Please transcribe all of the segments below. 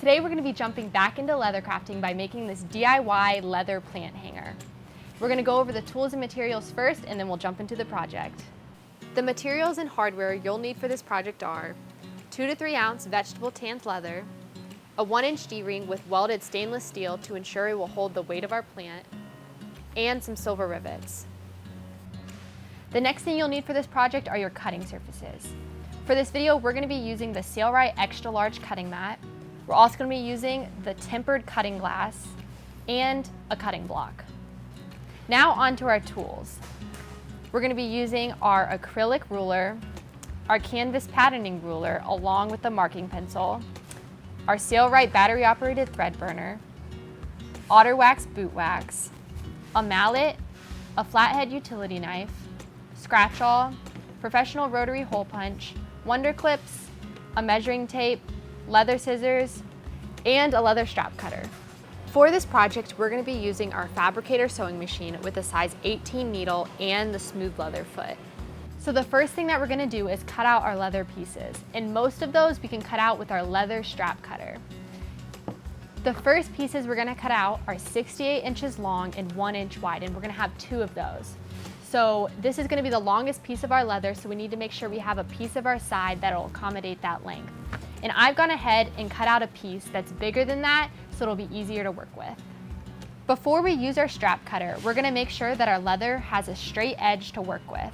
Today we're going to be jumping back into leather crafting by making this DIY leather plant hanger. We're going to go over the tools and materials first, and then we'll jump into the project. The materials and hardware you'll need for this project are 2 to 3 ounce vegetable tanned leather, a 1-inch D-ring with welded stainless steel to ensure it will hold the weight of our plant, and some silver rivets. The next thing you'll need for this project are your cutting surfaces. For this video, we're going to be using the Sailrite Extra Large cutting mat. We're also going to be using the tempered cutting glass and a cutting block. Now onto our tools. We're going to be using our acrylic ruler, our canvas patterning ruler along with the marking pencil, our Sailrite battery operated thread burner, otter wax boot wax, a mallet, a flathead utility knife, scratch awl, professional rotary hole punch, wonder clips, a measuring tape, leather scissors, and a leather strap cutter. For this project, we're going to be using our Fabricator sewing machine with a size 18 needle and the smooth leather foot. So the first thing that we're going to do is cut out our leather pieces, and most of those we can cut out with our leather strap cutter. The first pieces we're going to cut out are 68 inches long and 1 inch wide, and we're going to have 2 of those. So this is going to be the longest piece of our leather, so we need to make sure we have a piece of our side that will accommodate that length. And I've gone ahead and cut out a piece that's bigger than that, so it'll be easier to work with. Before we use our strap cutter, we're going to make sure that our leather has a straight edge to work with.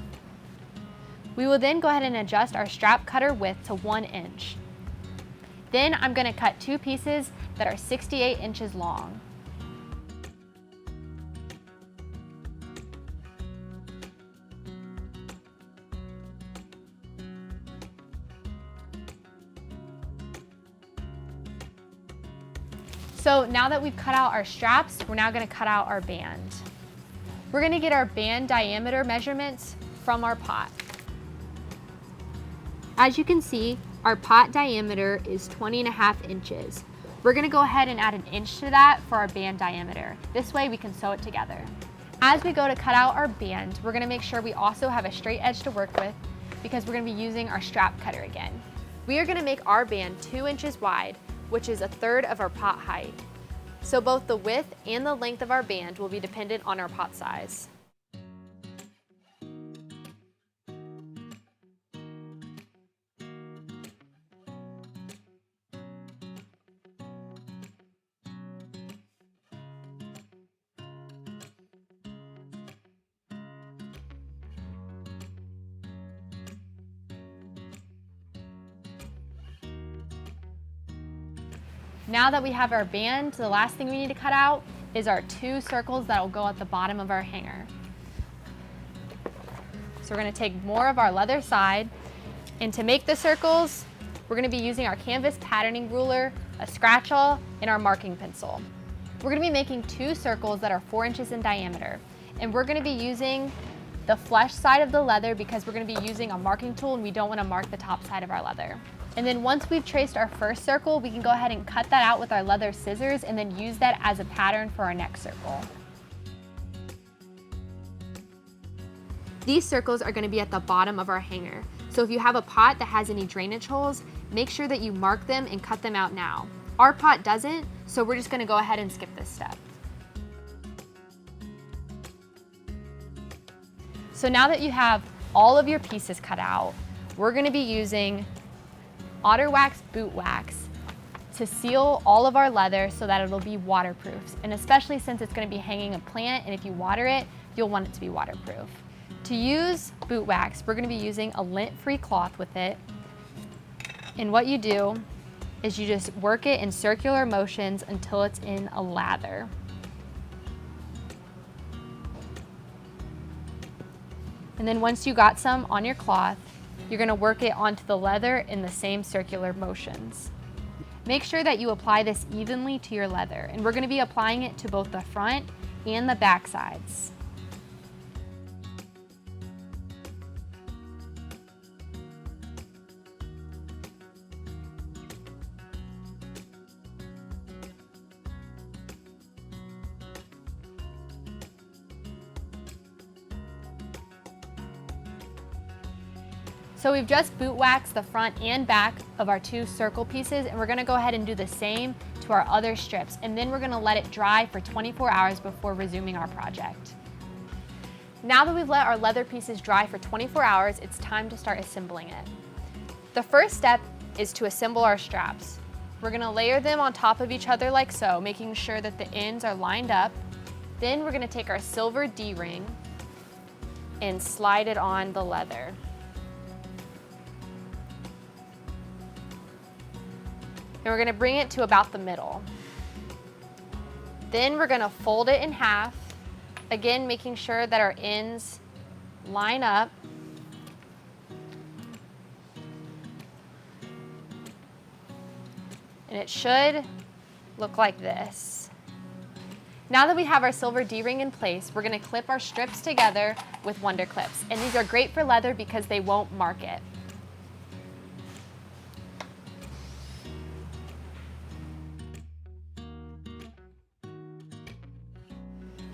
We will then go ahead and adjust our strap cutter width to 1 inch. Then I'm going to cut 2 pieces that are 68 inches long. So now that we've cut out our straps, we're now going to cut out our band. We're going to get our band diameter measurements from our pot. As you can see, our pot diameter is 20.5 inches. We're going to go ahead and add 1 inch to that for our band diameter. This way we can sew it together. As we go to cut out our band, we're going to make sure we also have a straight edge to work with because we're going to be using our strap cutter again. We are going to make our band 2 inches wide, which is 1/3 of our pot height. So both the width and the length of our band will be dependent on our pot size. Now that we have our band, the last thing we need to cut out is our 2 circles that will go at the bottom of our hanger. So we're going to take more of our leather side, and to make the circles, we're going to be using our canvas patterning ruler, a scratch awl, and our marking pencil. We're going to be making 2 circles that are 4 inches in diameter, and we're going to be using the flesh side of the leather because we're going to be using a marking tool and we don't want to mark the top side of our leather. And then once we've traced our first circle, we can go ahead and cut that out with our leather scissors and then use that as a pattern for our next circle. These circles are going to be at the bottom of our hanger. So if you have a pot that has any drainage holes, make sure that you mark them and cut them out now. Our pot doesn't, so we're just going to go ahead and skip this step. So now that you have all of your pieces cut out, we're going to be using otter wax boot wax to seal all of our leather so that it'll be waterproof, and especially since it's going to be hanging a plant, and if you water it, you'll want it to be waterproof. To use boot wax, we're going to be using a lint-free cloth with it, and what you do is you just work it in circular motions until it's in a lather. And then once you got some on your cloth, you're going to work it onto the leather in the same circular motions. Make sure that you apply this evenly to your leather, and we're going to be applying it to both the front and the back sides. So we've just boot waxed the front and back of our two circle pieces, and we're gonna go ahead and do the same to our other strips, and then we're gonna let it dry for 24 hours before resuming our project. Now that we've let our leather pieces dry for 24 hours, it's time to start assembling it. The first step is to assemble our straps. We're gonna layer them on top of each other like so, making sure that the ends are lined up. Then we're gonna take our silver D-ring and slide it on the leather. And we're gonna bring it to about the middle. Then we're gonna fold it in half, again making sure that our ends line up. And it should look like this. Now that we have our silver D-ring in place, we're gonna clip our strips together with Wonder Clips. And these are great for leather because they won't mark it.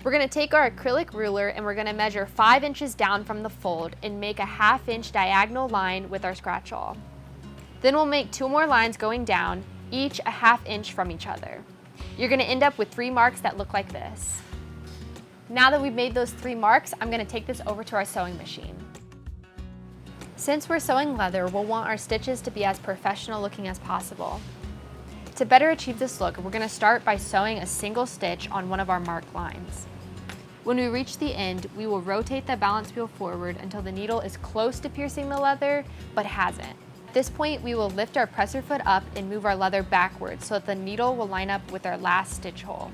We're gonna take our acrylic ruler and we're gonna measure 5 inches down from the fold and make a 1/2 inch diagonal line with our scratch awl. Then we'll make 2 more lines going down, each a 1/2 inch from each other. You're gonna end up with 3 marks that look like this. Now that we've made those 3 marks, I'm gonna take this over to our sewing machine. Since we're sewing leather, we'll want our stitches to be as professional looking as possible. To better achieve this look, we're gonna start by sewing a single stitch on one of our marked lines. When we reach the end, we will rotate the balance wheel forward until the needle is close to piercing the leather, but hasn't. At this point, we will lift our presser foot up and move our leather backwards so that the needle will line up with our last stitch hole.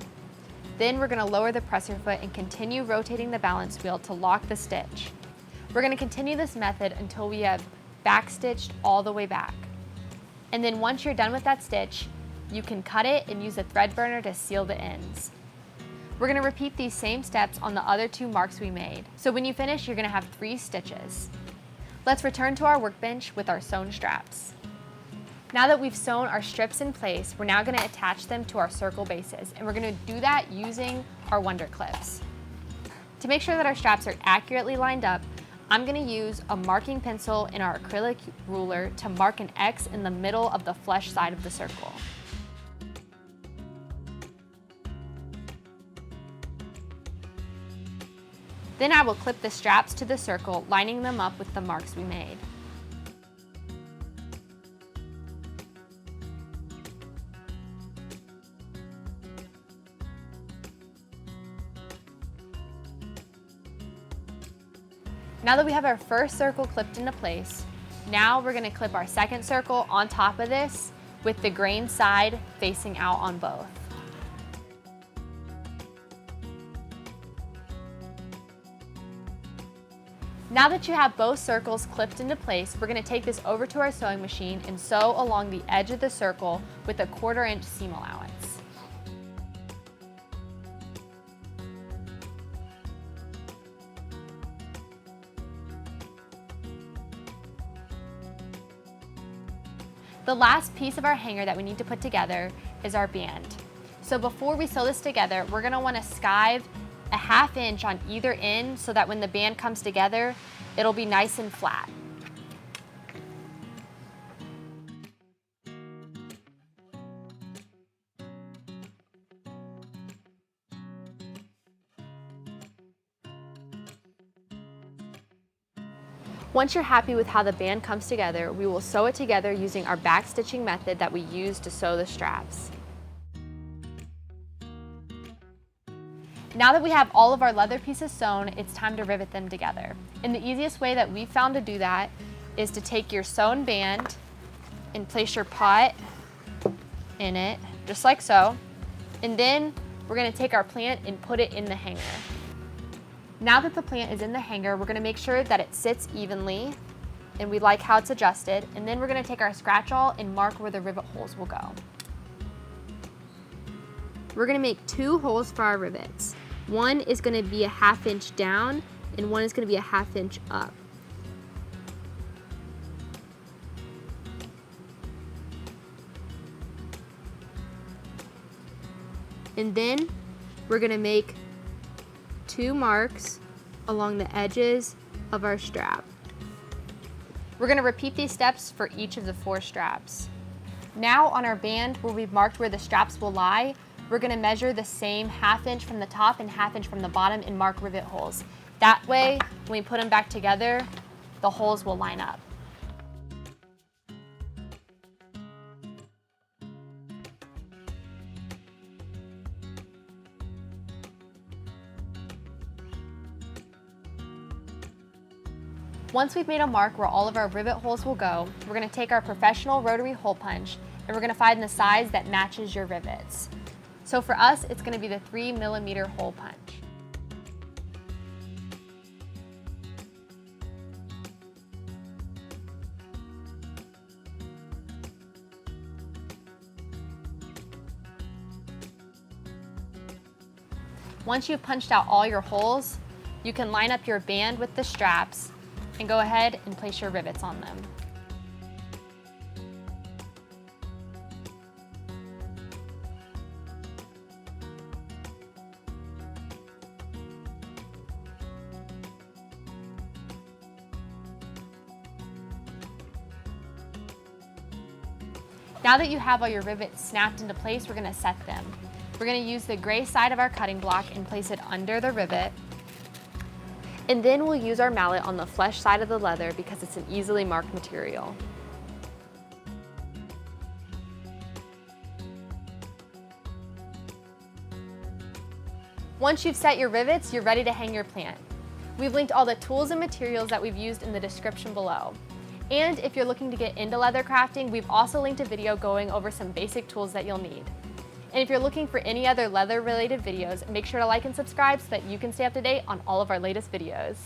Then we're gonna lower the presser foot and continue rotating the balance wheel to lock the stitch. We're gonna continue this method until we have backstitched all the way back. And then once you're done with that stitch, you can cut it and use a thread burner to seal the ends. We're gonna repeat these same steps on the other 2 marks we made. So when you finish, you're gonna have 3 stitches. Let's return to our workbench with our sewn straps. Now that we've sewn our strips in place, we're now gonna attach them to our circle bases, and we're gonna do that using our Wonder Clips. To make sure that our straps are accurately lined up, I'm gonna use a marking pencil and our acrylic ruler to mark an X in the middle of the flesh side of the circle. Then I will clip the straps to the circle, lining them up with the marks we made. Now that we have our first circle clipped into place, now we're gonna clip our second circle on top of this with the grain side facing out on both. Now that you have both circles clipped into place, we're gonna take this over to our sewing machine and sew along the edge of the circle with a 1/4 inch seam allowance. The last piece of our hanger that we need to put together is our band. So before we sew this together, we're gonna wanna skive a 1/2 inch on either end so that when the band comes together, it'll be nice and flat. Once you're happy with how the band comes together, we will sew it together using our backstitching method that we use to sew the straps. Now that we have all of our leather pieces sewn, it's time to rivet them together. And the easiest way that we've found to do that is to take your sewn band and place your pot in it, just like so. And then we're gonna take our plant and put it in the hanger. Now that the plant is in the hanger, we're gonna make sure that it sits evenly and we like how it's adjusted. And then we're gonna take our scratch awl and mark where the rivet holes will go. We're gonna make 2 holes for our rivets. One is gonna be a 1/2 inch down and one is gonna be a 1/2 inch up. And then we're gonna make 2 marks along the edges of our strap. We're going to repeat these steps for each of the 4 straps. Now on our band, where we've marked where the straps will lie, we're going to measure the same 1/2 inch from the top and 1/2 inch from the bottom and mark rivet holes. That way, when we put them back together, the holes will line up. Once we've made a mark where all of our rivet holes will go, we're going to take our professional rotary hole punch and we're going to find the size that matches your rivets. So for us, it's going to be the 3mm hole punch. Once you've punched out all your holes, you can line up your band with the straps and go ahead and place your rivets on them. Now that you have all your rivets snapped into place, we're going to set them. We're going to use the gray side of our cutting block and place it under the rivet. And then we'll use our mallet on the flesh side of the leather because it's an easily marked material. Once you've set your rivets, you're ready to hang your plant. We've linked all the tools and materials that we've used in the description below. And if you're looking to get into leather crafting, we've also linked a video going over some basic tools that you'll need. And if you're looking for any other leather related videos, make sure to like and subscribe so that you can stay up to date on all of our latest videos.